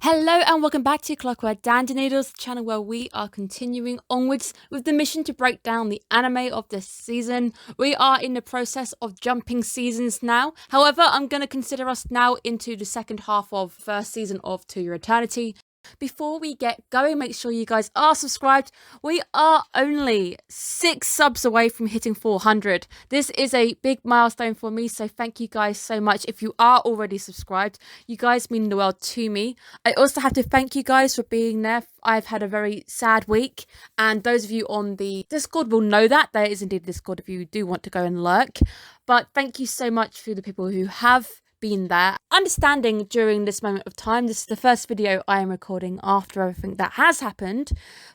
Hello and welcome back to Clockwork Noodles, the channel where we are continuing onwards with the mission to break down the anime of this season. We are in the process of jumping seasons now. However, I'm going to consider us now into the second half of first season of To Your Eternity. Before we get going, make sure you guys are subscribed. We are only 6 subs away from hitting 400. This is a big milestone for me, so thank you guys so much. If you are already subscribed, you guys mean the world to me. I also have to thank you guys for being there. I've had a very sad week, and those of you on the Discord will know that. There is indeed a Discord if you do want to go and lurk. But thank you so much for the people who have been there. Understanding during this moment of time, this is the first video I am recording after everything that has happened,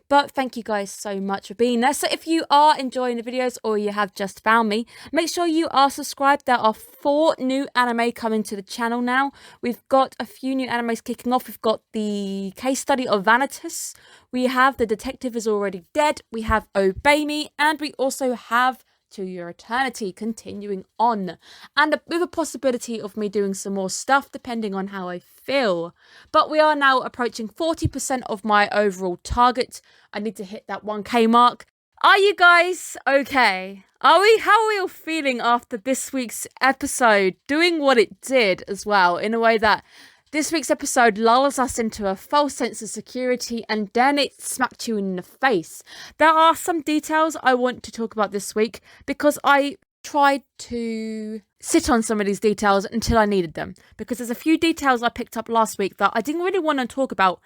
but thank you guys so much for being there. So if you are enjoying the videos or you have just found me, make sure you are subscribed. There are 4 new anime coming to the channel now. We've got a few new animes kicking off. We've got the case study of Vanitas, we have The Detective Is Already Dead, we have Obey Me, and we also have To Your Eternity continuing on, and with a possibility of me doing some more stuff depending on how I feel. But we are now approaching 40% of my overall target. I need to hit that 1k mark. Are you guys okay? How are we all feeling after this week's episode doing what it did as well, in a way that this week's episode lulls us into a false sense of security and then it smacked you in the face? There are some details I want to talk about this week because I tried to sit on some of these details until I needed them. Because there's a few details I picked up last week that I didn't really want to talk about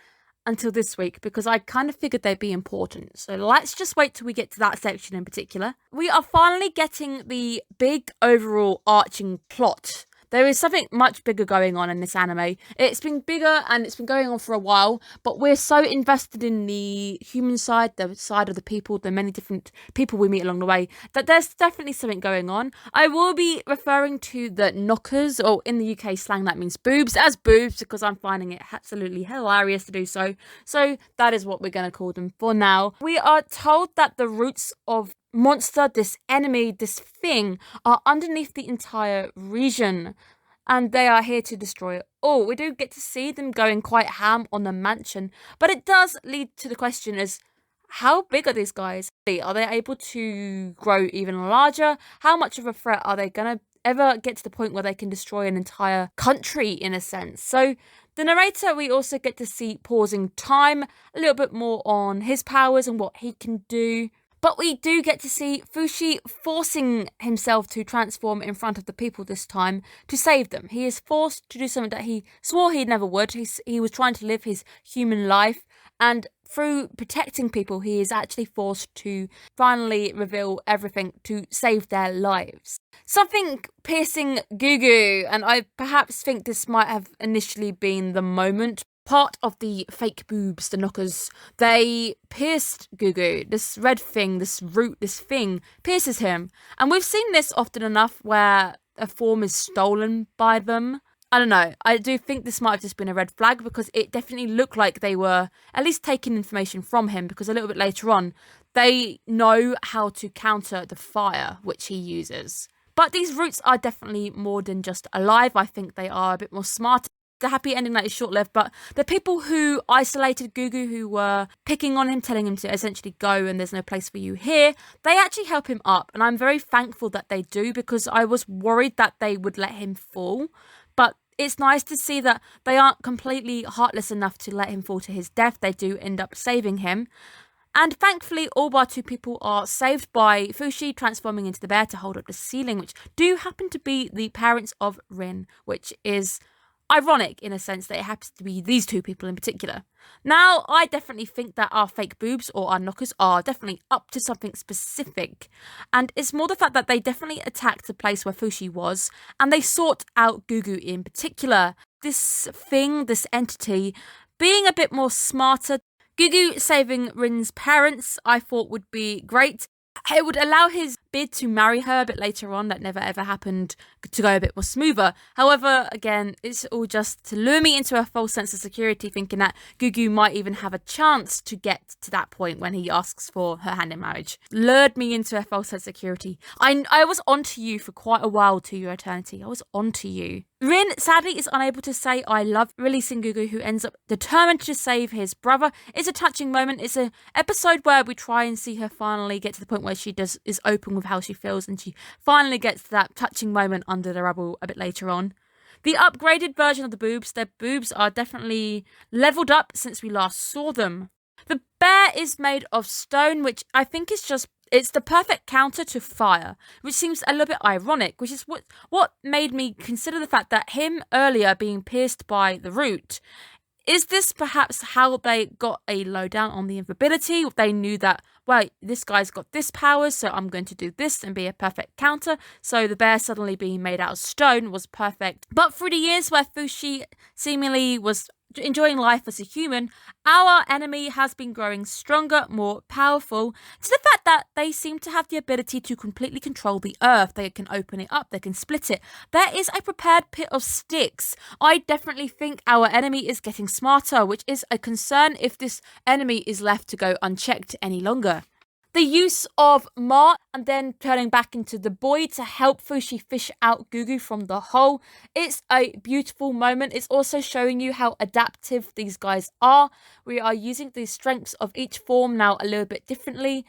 until this week because I kind of figured they'd be important. So let's just wait till we get to that section in particular. We are finally getting the big overall arching plot. There is something much bigger going on in this anime. It's been bigger and it's been going on for a while, but we're so invested in the human side, the side of the people, the many different people we meet along the way, that there's definitely something going on. I will be referring to the knockers, or in the UK slang that means boobs, as boobs because I'm finding it absolutely hilarious to do so. So that is what we're going to call them for now. We are told that the roots of monster, this enemy, this thing, are underneath the entire region, and they are here to destroy it all. We do get to see them going quite ham on the mansion, but it does lead to the question is, how big are these guys? Are they able to grow even larger? How much of a threat are they gonna ever get to the point where they can destroy an entire country, in a sense? So the narrator, we also get to see pausing time a little bit more on his powers and what he can do. But we do get to see Fushi forcing himself to transform in front of the people this time to save them. He is forced to do something that he swore he never would. He was trying to live his human life, and through protecting people, he is actually forced to finally reveal everything to save their lives. Something piercing Gugu, and I perhaps think this might have initially been the moment. Part of the fake boobs, the knockers, they pierced Gugu. This red thing, this root, this thing pierces him. And we've seen this often enough where a form is stolen by them. I don't know. I do think this might have just been a red flag because it definitely looked like they were at least taking information from him, because a little bit later on, they know how to counter the fire which he uses. But these roots are definitely more than just alive. I think they are a bit more smart. The happy ending that is short-lived, but the people who isolated Gugu, who were picking on him, telling him to essentially go and there's no place for you here, they actually help him up, and I'm very thankful that they do, because I was worried that they would let him fall. But it's nice to see that they aren't completely heartless enough to let him fall to his death. They do end up saving him. And thankfully, all but 2 people are saved by Fushi transforming into the bear to hold up the ceiling, which do happen to be the parents of Rin, which is ironic in a sense that it happens to be these 2 people in particular. Now, I definitely think that our fake boobs or our knockers are definitely up to something specific. And it's more the fact that they definitely attacked the place where Fushi was, and they sought out Gugu in particular. This thing, this entity, being a bit more smarter. Gugu saving Rin's parents, I thought would be great. It would allow his bid to marry her a bit later on that never ever happened to go a bit more smoother. However, again, it's all just to lure me into a false sense of security, thinking that Gugu might even have a chance to get to that point when he asks for her hand in marriage. Lured me into a false sense of security. I was onto you for quite a while, to your eternity. I was onto you. Rin, sadly, is unable to say I love, releasing Gugu, who ends up determined to save his brother. It's a touching moment. It's an episode where we try and see her finally get to the point where she is open with how she feels, and she finally gets to that touching moment under the rubble a bit later on. The upgraded version of the boobs, their boobs are definitely leveled up since we last saw them. The bear is made of stone, which I think is just, it's the perfect counter to fire, which seems a little bit ironic, which is what made me consider the fact that him earlier being pierced by the root. Is this perhaps how they got a lowdown on the invisibility? They knew that, well, this guy's got this power, so I'm going to do this and be a perfect counter. So the bear suddenly being made out of stone was perfect. But through the years where Fushi seemingly was enjoying life as a human, our enemy has been growing stronger, more powerful, to the fact that they seem to have the ability to completely control the earth. They can open it up, they can split it. There is a prepared pit of sticks. I definitely think our enemy is getting smarter, which is a concern if this enemy is left to go unchecked any longer. The use of Ma and then turning back into the boy to help Fushi fish out Gugu from the hole. It's a beautiful moment. It's also showing you how adaptive these guys are. We are using the strengths of each form now a little bit differently.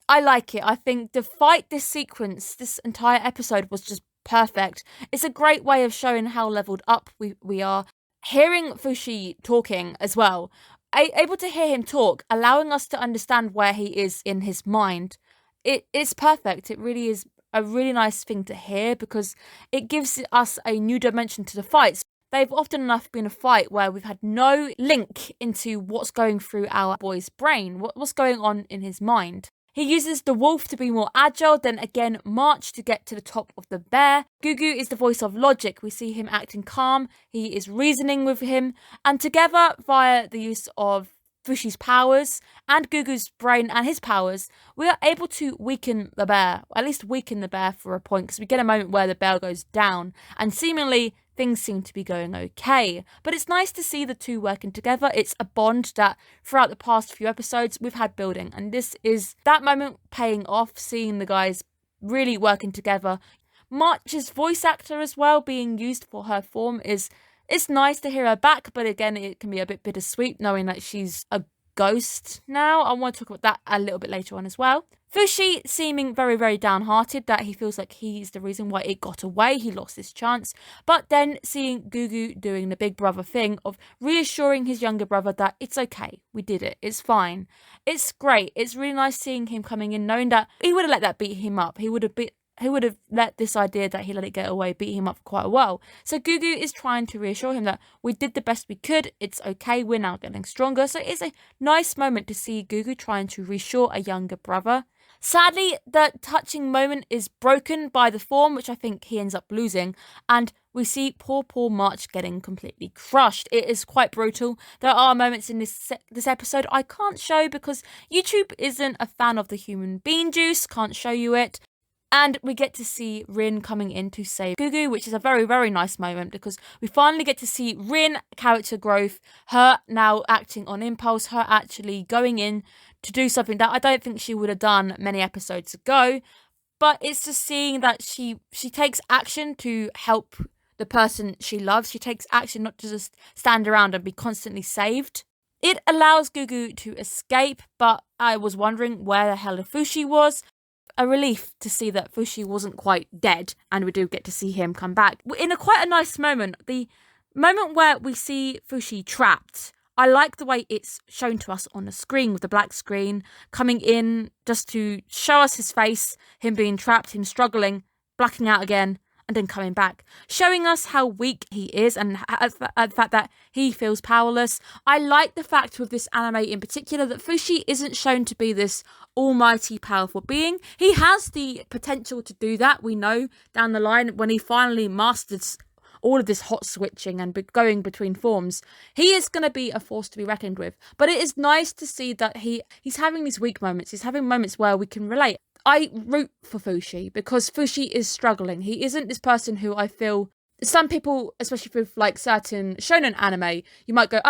I like it. I think the fight, this sequence, this entire episode was just perfect. It's a great way of showing how leveled up we are. Hearing Fushi talking as well, able to hear him talk, allowing us to understand where he is in his mind. It's perfect. It really is a really nice thing to hear because it gives us a new dimension to the fights. They've often enough been a fight where we've had no link into what's going through our boy's brain, what's going on in his mind. He uses the wolf to be more agile, then again march to get to the top of the bear. Gugu is the voice of logic. We see him acting calm, he is reasoning with him, and together via the use of Fushi's powers and Gugu's brain and his powers, we are able to weaken the bear, or at least weaken the bear for a point, because we get a moment where the bear goes down and seemingly things seem to be going okay. But it's nice to see the two working together. It's a bond that throughout the past few episodes we've had building, and this is that moment paying off, seeing the guys really working together. March's voice actor as well being used for her form it's nice to hear her back, but again it can be a bit bittersweet knowing that she's a ghost now. I want to talk about that a little bit later on as well. Fushi seeming very, very downhearted that he feels like he's the reason why it got away, he lost his chance, but then seeing Gugu doing the big brother thing of reassuring his younger brother that it's okay, we did it, it's fine. It's great. It's really nice seeing him coming in, knowing that he would have let that beat him up. He would have let this idea that he let it get away beat him up for quite a while. So Gugu is trying to reassure him that we did the best we could, it's okay, we're now getting stronger. So it's a nice moment to see Gugu trying to reassure a younger brother. Sadly, the touching moment is broken by the form, which I think he ends up losing, and we see poor March getting completely crushed. It is quite brutal. There are moments in this episode I can't show because YouTube isn't a fan of the human bean juice, can't show you it. And we get to see Rin coming in to save Gugu, which is a very, very nice moment because we finally get to see Rin character growth, her now acting on impulse, her actually going in to do something that I don't think she would have done many episodes ago. But it's just seeing that she takes action to help the person she loves. She takes action not to just stand around and be constantly saved. It allows Gugu to escape, but I was wondering where the hell Fushi was. A relief to see that Fushi wasn't quite dead, and we do get to see him come back. In quite a nice moment, the moment where we see Fushi trapped, I like the way it's shown to us on the screen with the black screen coming in just to show us his face, him being trapped, him struggling, blacking out again, and then coming back, showing us how weak he is and the fact that he feels powerless. I like the fact with this anime in particular that Fushi isn't shown to be this almighty powerful being. He has the potential to do that, we know, down the line when he finally masters all of this hot switching and going between forms. He is going to be a force to be reckoned with. But it is nice to see that he's having these weak moments. He's having moments where we can relate. I root for Fushi because Fushi is struggling. He isn't this person who I feel some people, especially with like certain shonen anime, you might go,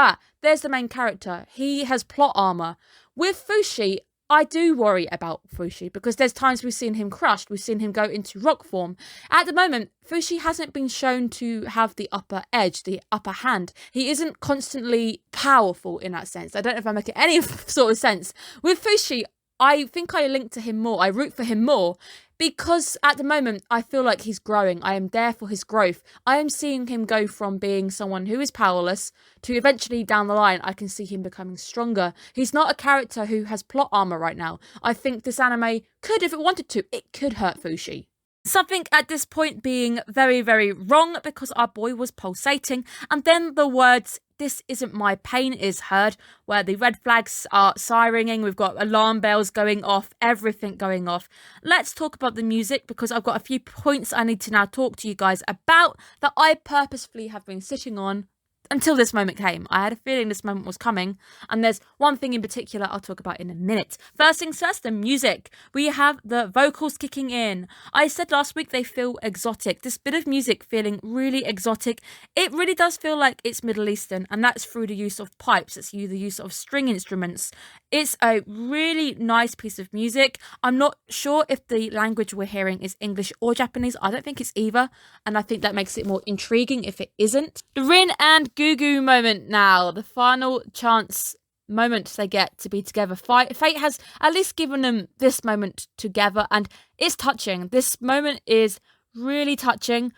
there's the main character. He has plot armor. With Fushi, I do worry about Fushi because there's times we've seen him crushed. We've seen him go into rock form. At the moment, Fushi hasn't been shown to have the upper edge, the upper hand. He isn't constantly powerful in that sense. I don't know if I'm making any sort of sense. With Fushi, I think I link to him more. I root for him more because at the moment, I feel like he's growing. I am there for his growth. I am seeing him go from being someone who is powerless to eventually down the line, I can see him becoming stronger. He's not a character who has plot armor right now. I think this anime could, if it wanted to, it could hurt Fushi. Something at this point being very, very wrong because our boy was pulsating, and then the words, "This isn't my pain," is heard, where the red flags are sirening, we've got alarm bells going off, everything going off. Let's talk about the music because I've got a few points I need to now talk to you guys about that I purposefully have been sitting on until this moment came. I had a feeling this moment was coming, and there's one thing in particular I'll talk about in a minute. First things first, the music. We have the vocals kicking in. I said last week they feel exotic. This bit of music feeling really exotic. It really does feel like it's Middle Eastern, and that's through the use of pipes. It's through the use of string instruments. It's a really nice piece of music. I'm not sure if the language we're hearing is English or Japanese. I don't think it's either, and I think that makes it more intriguing if it isn't. The Rin and Gugu moment now, the final chance moment they get to be together. Fate has at least given them this moment together, and it's touching. This moment is really touching.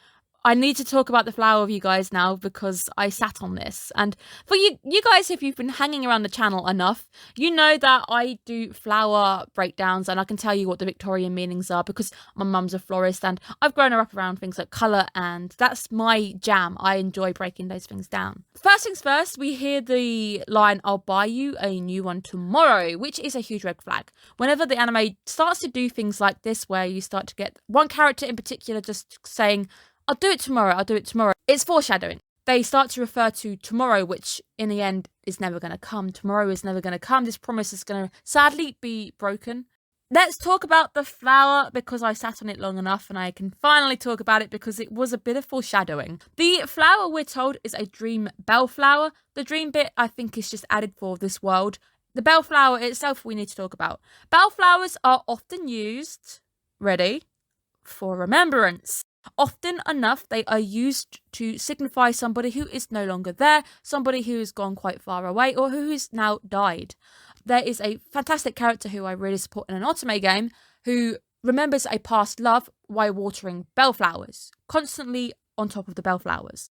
I need to talk about the flower with you guys now because I sat on this. And for you guys, if you've been hanging around the channel enough, you know that I do flower breakdowns and I can tell you what the Victorian meanings are because my mum's a florist and I've grown her up around things like colour, and that's my jam. I enjoy breaking those things down. First things first, we hear the line, "I'll buy you a new one tomorrow," which is a huge red flag. Whenever the anime starts to do things like this, where you start to get one character in particular just saying, "I'll do it tomorrow, I'll do it tomorrow," it's foreshadowing. They start to refer to tomorrow, which in the end is never going to come. Tomorrow is never going to come. This promise is going to sadly be broken. Let's talk about the flower because I sat on it long enough and I can finally talk about it because it was a bit of foreshadowing. The flower, we're told, is a dream bellflower. The dream bit, I think, is just added for this world. The bellflower itself we need to talk about. Bellflowers are often used, ready, for remembrance. Often enough, they are used to signify somebody who is no longer there, somebody who has gone quite far away, or who has now died. There is a fantastic character who I really support in an otome game who remembers a past love while watering bellflowers, constantly on top of the bellflowers.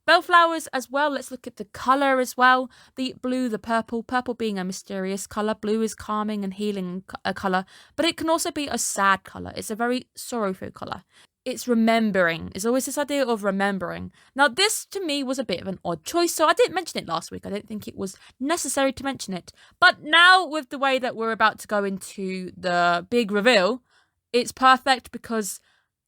Bellflowers as well, let's look at the colour as well. The blue, the purple being a mysterious colour. Blue is calming and healing a colour, but it can also be a sad colour. It's a very sorrowful colour. It's remembering. It's always this idea of remembering. Now, this to me was a bit of an odd choice, so I didn't mention it last week. I didn't think it was necessary to mention it. But now, with the way that we're about to go into the big reveal, it's perfect because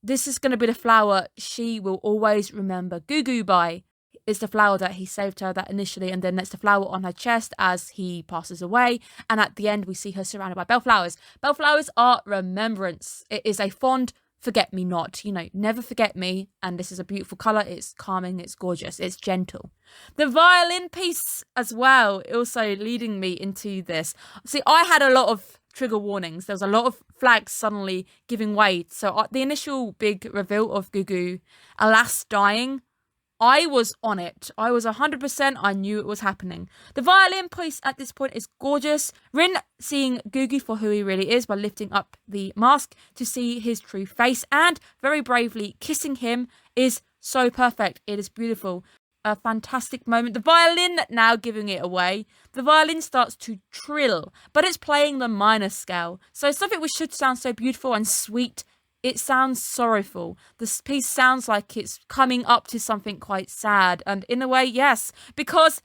this is going to be the flower she will always remember Gugu by. It's the flower that he saved her that initially, and then that's the flower on her chest as he passes away. And at the end, we see her surrounded by bellflowers. Bellflowers are remembrance. It is a fond forget-me-not, never forget me, and this is a beautiful colour. It's calming, it's gorgeous, it's gentle. The violin piece as well, also leading me into this. See, I had a lot of trigger warnings. There was a lot of flags suddenly giving way. So the initial big reveal of Gugu, alas, dying, I was on it. I was 100%. I knew it was happening. The violin piece at this point is gorgeous. Rin seeing Gugu for who he really is by lifting up the mask to see his true face and very bravely kissing him is so perfect. It is beautiful. A fantastic moment. The violin now giving it away. The violin starts to trill, but it's playing the minor scale. So something which should sound so beautiful and sweet, it sounds sorrowful. This piece sounds like it's coming up to something quite sad. And in a way, yes, because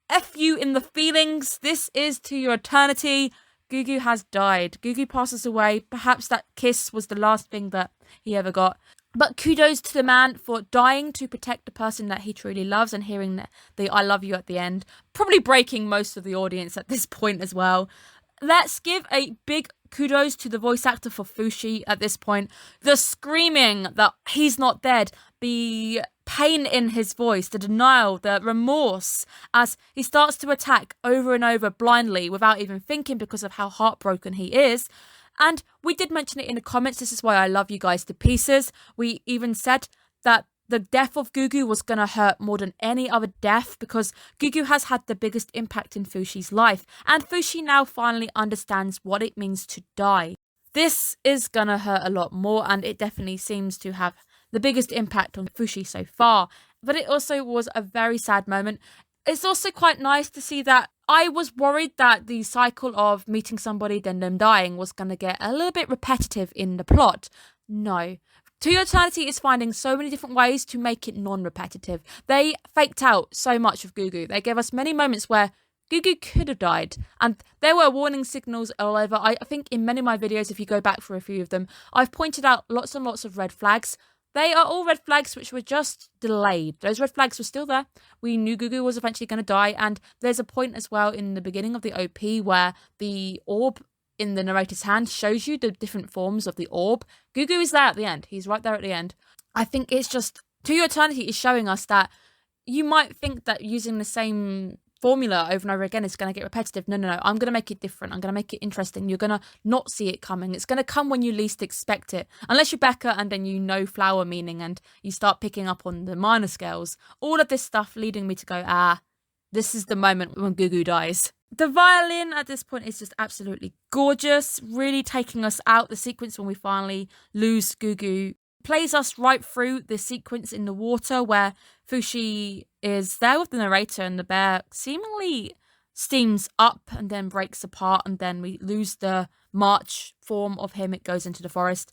F you in the feelings. This is to your eternity. Gugu has died. Gugu passes away. Perhaps that kiss was the last thing that he ever got. But kudos to the man for dying to protect the person that he truly loves and hearing the I love you at the end. Probably breaking most of the audience at this point as well. Let's give a big kudos to the voice actor for Fushi at this point. The screaming that he's not dead, the pain in his voice, the denial, the remorse as he starts to attack over and over blindly without even thinking because of how heartbroken he is. And we did mention it in the comments. This is why I love you guys to pieces. We even said that the death of Gugu was going to hurt more than any other death because Gugu has had the biggest impact in Fushi's life, and Fushi now finally understands what it means to die. This is going to hurt a lot more, and it definitely seems to have the biggest impact on Fushi so far. But it also was a very sad moment. It's also quite nice to see that I was worried that the cycle of meeting somebody then them dying was going to get a little bit repetitive in the plot. No. To Your Eternity is finding so many different ways to make it non-repetitive. They faked out so much of Gugu. They gave us many moments where Gugu could have died, and there were warning signals all over. I think in many of my videos, if you go back for a few of them, I've pointed out lots and lots of red flags. They are all red flags which were just delayed. Those red flags were still there. We knew Gugu was eventually going to die, and there's a point as well in the beginning of the OP where the orb in the narrator's hand shows you the different forms of the orb. Gugu is there at the end. He's right there at the end. I think it's just, To Your Eternity is showing us that you might think that using the same formula over and over again is going to get repetitive. No. I'm going to make it different. I'm going to make it interesting. You're going to not see it coming. It's going to come when you least expect it. Unless you're Becca and then you know flower meaning and you start picking up on the minor scales. All of this stuff leading me to go, this is the moment when Gugu dies. The violin at this point is just absolutely gorgeous, really taking us out the sequence when we finally lose Gugu. Plays us right through the sequence in the water where Fushi is there with the narrator and the bear seemingly steams up and then breaks apart, and then we lose the march form of him. It goes into the forest.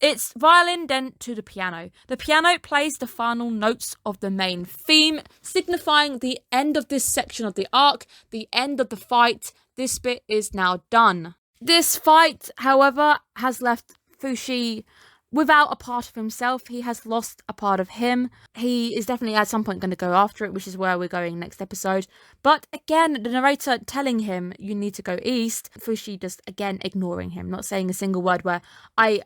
It's violin, then to the piano. The piano plays the final notes of the main theme, signifying the end of this section of the arc, the end of the fight. This bit is now done. This fight, however, has left Fushi without a part of himself. He has lost a part of him. He is definitely at some point going to go after it, which is where we're going next episode. But again, the narrator telling him you need to go east, Fushi just again ignoring him, not saying a single word, where I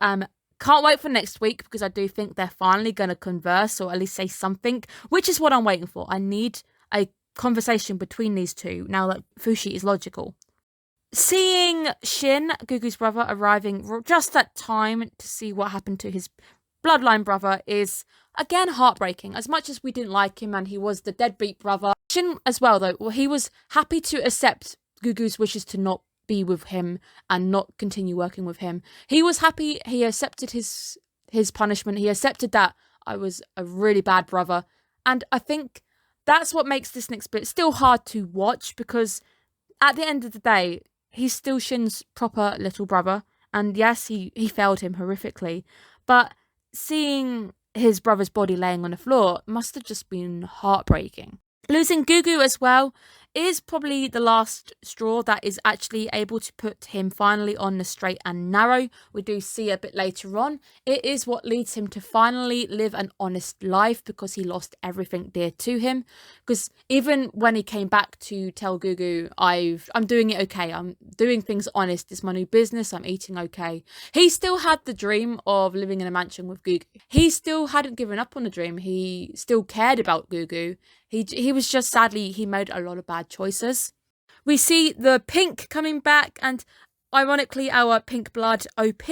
can't wait for next week because I do think they're finally going to converse or at least say something, which is what I'm waiting for. I need a conversation between these two now that Fushi is logical. Seeing Shin, Gugu's brother, arriving just at time to see what happened to his bloodline brother is, again, heartbreaking. As much as we didn't like him and he was the deadbeat brother, Shin as well, though, he was happy to accept Gugu's wishes to not be with him and not continue working with him. He was happy. He accepted his punishment. He accepted that I was a really bad brother. And I think that's what makes this next bit still hard to watch, because at the end of the day, he's still Shin's proper little brother. And yes, he failed him horrifically. But seeing his brother's body laying on the floor must have just been heartbreaking. Losing Gugu as well is probably the last straw that is actually able to put him finally on the straight and narrow. We do see a bit later on. It is what leads him to finally live an honest life, because he lost everything dear to him. Because even when he came back to tell Gugu, I'm doing it okay, I'm doing things honest, it's my new business, I'm eating okay, he still had the dream of living in a mansion with Gugu. He still hadn't given up on the dream. He still cared about Gugu. He was just, sadly, he made a lot of bad choices. We see the pink coming back, and ironically our pink blood OP,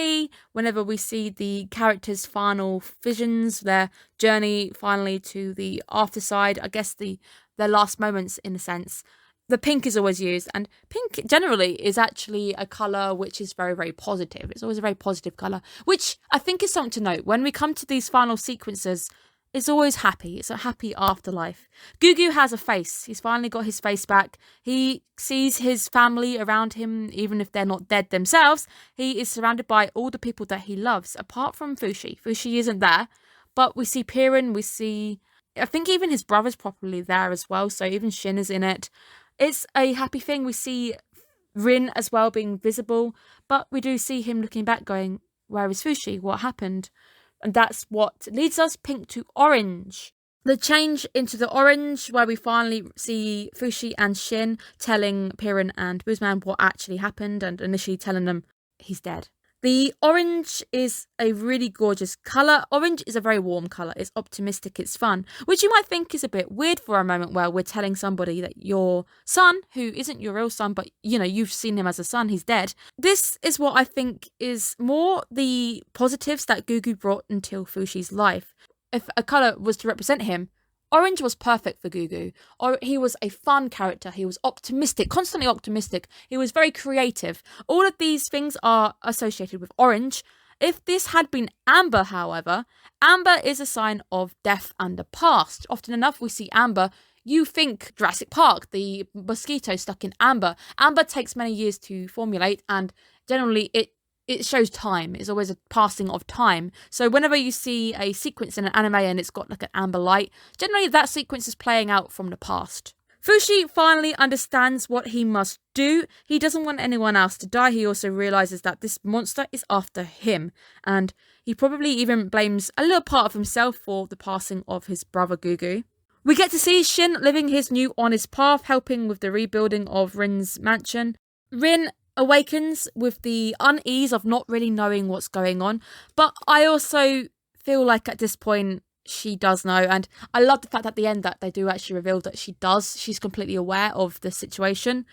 whenever we see the characters' final visions, their journey finally to the afterside, I guess their last moments in a sense, the pink is always used. And pink generally is actually a colour which is very, very positive. It's always a very positive colour, which I think is something to note. When we come to these final sequences, it's always happy. It's a happy afterlife. Gugu has a face. He's finally got his face back. He sees his family around him, even if they're not dead themselves. He is surrounded by all the people that he loves, apart from Fushi. Fushi isn't there, but we see Piran, we see, I think even his brother's probably there as well, so even Shin is in it. It's a happy thing. We see Rin as well being visible, but we do see him looking back going, where is Fushi? What happened? And that's what leads us pink to orange. The change into the orange, where we finally see Fushi and Shin telling Piran and Buzman what actually happened, and initially telling them he's dead. The orange is a really gorgeous colour. Orange is a very warm colour. It's optimistic, it's fun, which you might think is a bit weird for a moment where we're telling somebody that your son, who isn't your real son, but you've seen him as a son, he's dead. This is what I think is more the positives that Gugu brought into Fushi's life. If a colour was to represent him, orange was perfect for Gugu. Or he was a fun character. He was optimistic, constantly optimistic. He was very creative. All of these things are associated with orange. If this had been amber, however, amber is a sign of death and the past. Often enough, we see amber. You think Jurassic Park, the mosquito stuck in amber. Amber takes many years to formulate, and generally it shows time. It's always a passing of time. So whenever you see a sequence in an anime and it's got like an amber light, generally that sequence is playing out from the past. Fushi finally understands what he must do. He doesn't want anyone else to die. He also realizes that this monster is after him, and he probably even blames a little part of himself for the passing of his brother Gugu. We get to see Shin living his new honest path, helping with the rebuilding of Rin's mansion. Rin awakens with the unease of not really knowing what's going on, but I also feel like at this point she does know, and I love the fact at the end that they do actually reveal that she does. She's completely aware of the situation.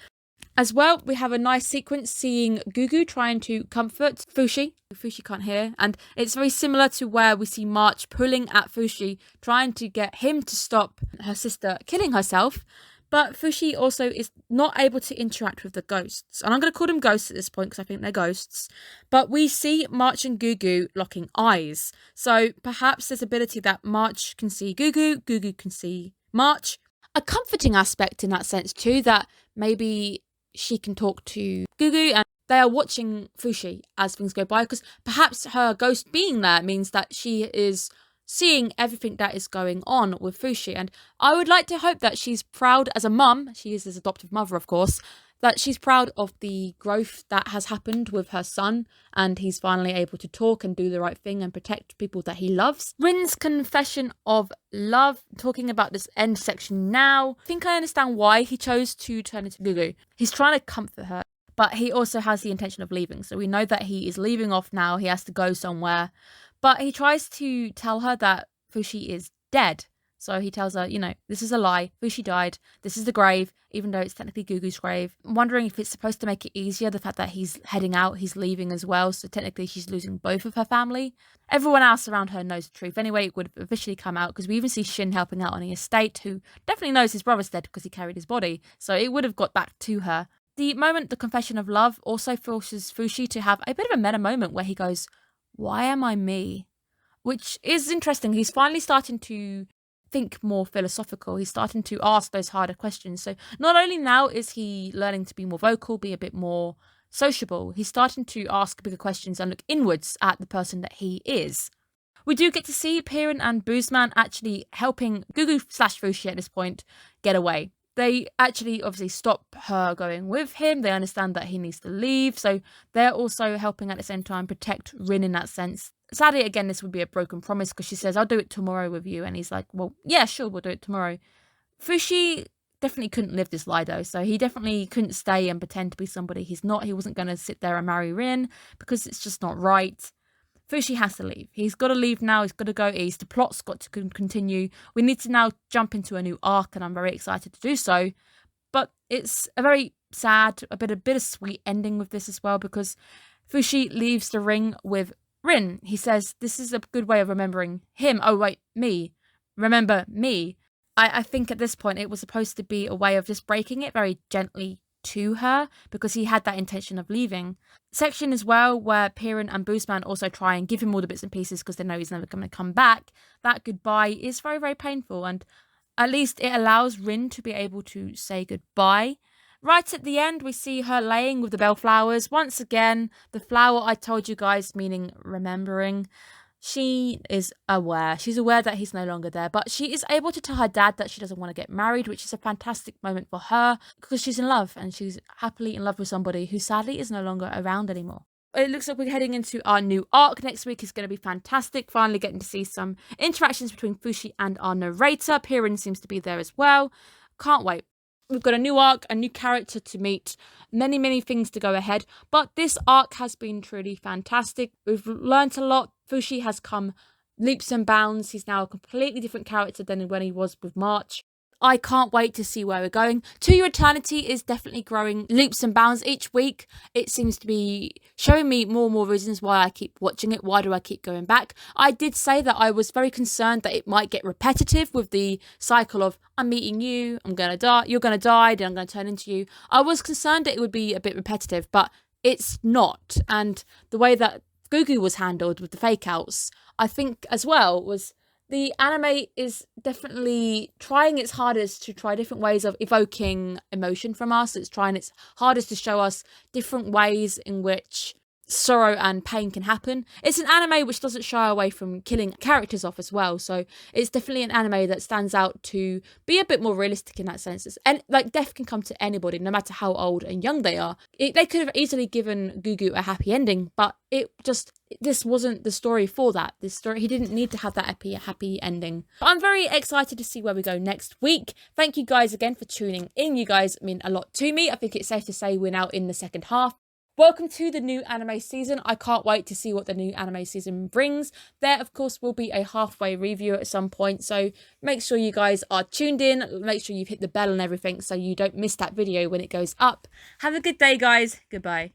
As well, we have a nice sequence seeing Gugu trying to comfort Fushi. Fushi can't hear, and it's very similar to where we see March pulling at Fushi, trying to get him to stop her sister killing herself. But Fushi also is not able to interact with the ghosts. And I'm going to call them ghosts at this point because I think they're ghosts. But we see March and Gugu locking eyes. So perhaps there's ability that March can see Gugu, Gugu can see March. A comforting aspect in that sense too, that maybe she can talk to Gugu and they are watching Fushi as things go by, because perhaps her ghost being there means that she is seeing everything that is going on with Fushi. And I would like to hope that she's proud as a mum, she is his adoptive mother of course, that she's proud of the growth that has happened with her son, and he's finally able to talk and do the right thing and protect people that he loves. Rin's confession of love, talking about this end section now, I think I understand why he chose to turn into Gugu. He's trying to comfort her, but he also has the intention of leaving. So we know that he is leaving off now, he has to go somewhere. But he tries to tell her that Fushi is dead. So he tells her, this is a lie. Fushi died. This is the grave, even though it's technically Gugu's grave. I'm wondering if it's supposed to make it easier, the fact that he's heading out, he's leaving as well. So technically she's losing both of her family. Everyone else around her knows the truth. Anyway, it would officially come out, because we even see Shin helping out on the estate, who definitely knows his brother's dead because he carried his body. So it would have got back to her. The moment the confession of love also forces Fushi to have a bit of a meta moment where he goes, "Why am I me?" Which is interesting. He's finally starting to think more philosophical. He's starting to ask those harder questions. So not only now is he learning to be more vocal, be a bit more sociable, he's starting to ask bigger questions and look inwards at the person that he is. We do get to see Piran and Boozman actually helping Gugu/Fushi at this point get away. They actually obviously stop her going with him. They understand that he needs to leave. So they're also helping at the same time protect Rin in that sense. Sadly, again, this would be a broken promise, because she says, "I'll do it tomorrow with you." And he's like, "Well, yeah, sure, we'll do it tomorrow." Fushi definitely couldn't live this lie though. So he definitely couldn't stay and pretend to be somebody he's not. He wasn't going to sit there and marry Rin because it's just not right. Fushi has to leave. He's got to leave now. He's got to go east. The plot's got to continue. We need to now jump into a new arc, and I'm very excited to do so. But it's a very sad, a bittersweet ending with this as well, because Fushi leaves the ring with Rin. He says, "This is a good way of remembering him." Oh, wait, me. Remember me. I think at this point it was supposed to be a way of just breaking it very gently to her, because he had that intention of leaving. Section as well where Piran and Boozman also try and give him all the bits and pieces because they know he's never going to come back. That goodbye is very, very painful, and at least it allows Rin to be able to say goodbye. Right at the end, we see her laying with the bellflowers. Once again, the flower I told you guys, meaning remembering. She is aware. She's aware that he's no longer there, but she is able to tell her dad that she doesn't want to get married, which is a fantastic moment for her, because she's in love, and she's happily in love with somebody who sadly is no longer around anymore. It looks like we're heading into our new arc. Next week is going to be fantastic. Finally getting to see some interactions between Fushi and our narrator. Piran seems to be there as well. Can't wait. We've got a new arc, a new character to meet, many things to go ahead. But this arc has been truly fantastic. We've learnt a lot. Fushi has come leaps and bounds. He's now a completely different character than when he was with March. I can't wait to see where we're going. To Your Eternity is definitely growing leaps and bounds each week. It seems to be showing me more and more reasons why I keep watching it. Why do I keep going back? I did say that I was very concerned that it might get repetitive with the cycle of I'm meeting you, I'm going to die, you're going to die, then I'm going to turn into you. I was concerned that it would be a bit repetitive, but it's not. And the way that Gugu was handled with the fake outs, I think as well was... The anime is definitely trying its hardest to try different ways of evoking emotion from us. It's trying its hardest to show us different ways in which sorrow and pain can happen. It's an anime which doesn't shy away from killing characters off as well. So it's definitely an anime that stands out to be a bit more realistic in that sense. And like death can come to anybody, no matter how old and young they are. They could have easily given Gugu a happy ending, but this wasn't the story for that. This story, he didn't need to have that happy ending. But I'm very excited to see where we go next week. Thank you guys again for tuning in. You guys mean a lot to me. I think it's safe to say we're now in the second half. Welcome to the new anime season. I can't wait to see what the new anime season brings. There, of course, will be a halfway review at some point, so make sure you guys are tuned in. Make sure you've hit the bell and everything so you don't miss that video when it goes up. Have a good day, guys. Goodbye.